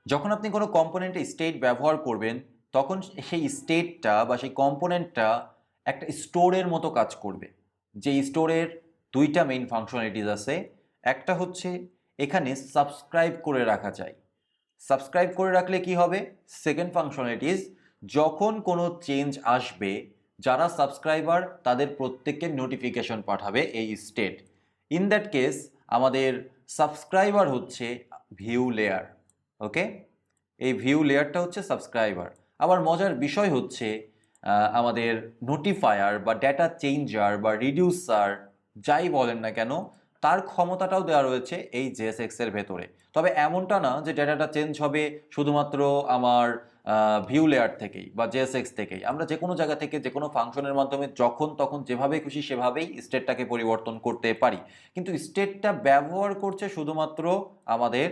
যখন আপনি কোনো কম্পোনেন্টে স্টেট ব্যবহার করবেন তখন সেই স্টেটটা বা সেই কম্পোনেন্টটা একটা স্টোরের মতো কাজ করবে। যে স্টোরের দুইটা মেইন ফাংশনালিটিস আছে। একটা হচ্ছে এখানে সাবস্ক্রাইব করে রাখা যায়। সাবস্ক্রাইব করে রাখলে কি হবে? সেকেন্ড ফাংশনালিটিস, যখন কোনো চেঞ্জ আসবে যারা সাবস্ক্রাইবার তাদের প্রত্যেককে নোটিফিকেশন পাঠাবে এই স্টেট। ইন দ্যাট কেস আমাদের সাবস্ক্রাইবার হচ্ছে ভিউ লেয়ার। ওকে, এই ভিউ লেয়ারটা হচ্ছে সাবস্ক্রাইবার। আবার মজার বিষয় হচ্ছে আমাদের নোটিফায়ার বা ডেটা চেঞ্জার বা রিডিউসার যাই বলেন না কেন, তার ক্ষমতাটাও দেওয়া রয়েছে এই জেএসএক্স এর ভেতরে। তবে এমনটা না যে ডেটাটা চেঞ্জ হবে শুধুমাত্র আমার ভিউ লেয়ার থেকেই বা জেএসএক্স থেকেই। আমরা যে কোনো জায়গা থেকে যে কোনো ফাংশনের মাধ্যমে যখন তখন যেভাবে খুশি সেভাবেই স্টেটটাকে পরিবর্তন করতে পারি। কিন্তু স্টেটটা ব্যবহার করছে শুধুমাত্র আমাদের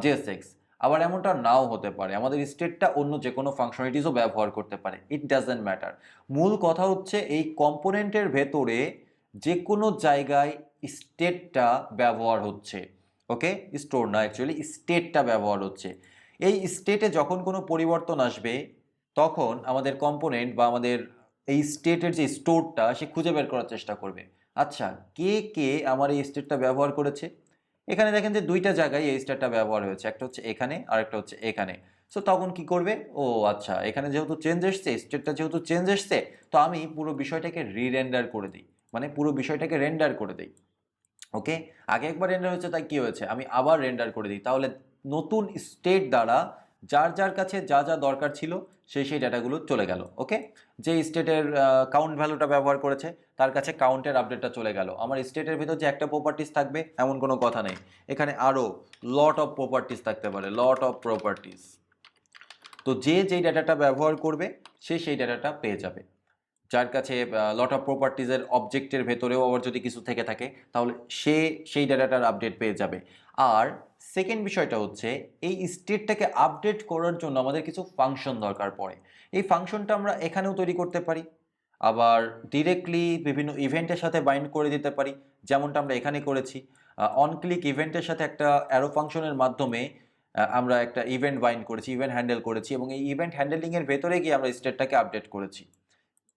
জেএসএক্স। আবার এমনটা নাও হতে পারে, আমাদের স্টেটটা অন্য যে কোনো ফাংশনালিটিসও ব্যবহার করতে পারে। It doesn't matter. মূল কথা হচ্ছে এই কম্পোনেন্টের ভেতরে যে কোনো জায়গায় স্টেটটা ব্যবহার হচ্ছে। ওকে, স্টোর না, অ্যাকচুয়ালি স্টেটটা ব্যবহার হচ্ছে। এই স্টেটে যখন কোনো পরিবর্তন আসবে তখন আমাদের কম্পোনেন্ট বা আমাদের এই স্টেটের যে স্টোরটা সে খুঁজে বের করার চেষ্টা করবে। আচ্ছা, কে কে আমার এই স্টেটটা ব্যবহার করেছে? এখানে দেখেন যে দুইটা জায়গায় এই স্টেটটা ব্যবহার হয়েছে, একটা হচ্ছে এখানে আর একটা হচ্ছে এখানে। সো তখন কি করবে? ও আচ্ছা, এখানে যেহেতু চেঞ্জ এসছে, স্টেটটা যেহেতু চেঞ্জ এসছে, তো আমি পুরো বিষয়টাকে রিরেন্ডার করে দিই, মানে পুরো বিষয়টাকে রেন্ডার করে দিই। ওকে, আগে একবার রেন্ডার হয়েছে, তাই কি হয়েছে, আমি আবার রেন্ডার করে দিই। তাহলে নতুন স্টেট দ্বারা যার যার কাছে যা যা দরকার ছিল সেই ডাটাগুলো চলে গেল। ওকে, যে স্টেটের কাউন্ট ভ্যালুটা ব্যবহার করেছে তার কাছে কাউন্টের আপডেটটা চলে গেল। আমার স্টেটের ভিতর যে একটা প্রপার্টিস থাকবে এমন কোনো কথা নেই, এখানে আরও লট অফ প্রপার্টিস থাকতে পারে, লট অফ প্রপার্টিস। তো যে যেই ডাটাটা ব্যবহার করবে সে সেই ডাটাটা পেয়ে যাবে। যার কাছে লট অফ প্রপার্টিজের অবজেক্টের ভেতরেও আবার যদি কিছু থেকে থাকে তাহলে সে সেই ডাটাটার আপডেট পেয়ে যাবে। আর সেকেন্ড বিষয়টা হচ্ছে এই স্টেটটাকে আপডেট করার জন্য আমাদের কিছু ফাংশন দরকার পড়ে। এই ফাংশনটা আমরা এখানেও তৈরি করতে পারি, আবার ডিরেক্টলি বিভিন্ন ইভেন্টের সাথে বাইন্ড করে দিতে পারি, যেমনটা আমরা এখানে করেছি। অন ক্লিক ইভেন্টের সাথে একটা অ্যারো ফাংশনের মাধ্যমে আমরা একটা ইভেন্ট বাইন্ড করেছি, ইভেন্ট হ্যান্ডেল করেছি, এবং এই ইভেন্ট হ্যান্ডেলিংয়ের ভেতরে গিয়ে আমরা স্টেটটাকে আপডেট করেছি।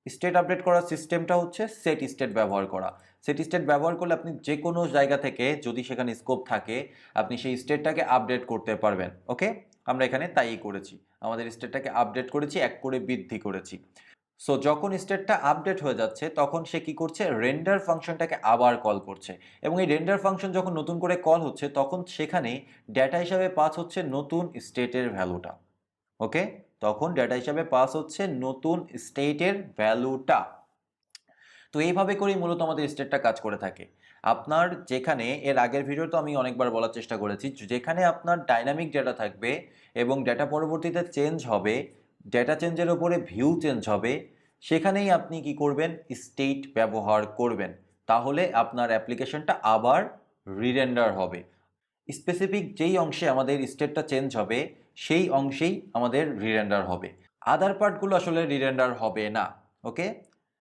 স্টেট আপডেট করার সিস্টেমটা হচ্ছে সেট স্টেট ব্যবহার করা। সেট স্টেট ব্যবহার করলে আপনি যে কোনো জায়গা থেকে যদি সেখানে স্কোপ থাকে আপনি সেই স্টেটটাকে আপডেট করতে পারবেন। ওকে, আমরা এখানে তাই করেছি, আমাদের স্টেটটাকে আপডেট করেছি, এক করে বৃদ্ধি করেছি। সো যখন স্টেটটা আপডেট হয়ে যাচ্ছে তখন সে কি করছে? রেন্ডার ফাংশনটাকে আবার কল করছে, এবং এই রেন্ডার ফাংশন যখন নতুন করে কল হচ্ছে তখন সেখানে ডেটা হিসাবে পাস হচ্ছে নতুন স্টেটের ভ্যালুটা। ওকে, তখন ডেটা হিসাবে পাস হচ্ছে নতুন স্টেটের ভ্যালুটা। তো এইভাবে করেই মূলত আমাদের স্টেটটা কাজ করে থাকে। আপনার যেখানে এর আগের ভিডিও তো আমি অনেকবার বলার চেষ্টা করেছি, যেখানে আপনার ডাইনামিক ডেটা থাকবে এবং ডেটা পরবর্তীতে চেঞ্জ হবে, ডেটা চেঞ্জের ওপরে ভিউ চেঞ্জ হবে, সেখানেই আপনি কি করবেন? স্টেট ব্যবহার করবেন। তাহলে আপনার অ্যাপ্লিকেশনটা আবার রিরেন্ডার হবে। স্পেসিফিক যেই অংশে আমাদের স্টেটটা চেঞ্জ হবে সেই অংশেই আমাদের রিরেন্ডার হবে, আদার পার্টগুলো আসলে রিরেন্ডার হবে না। ওকে,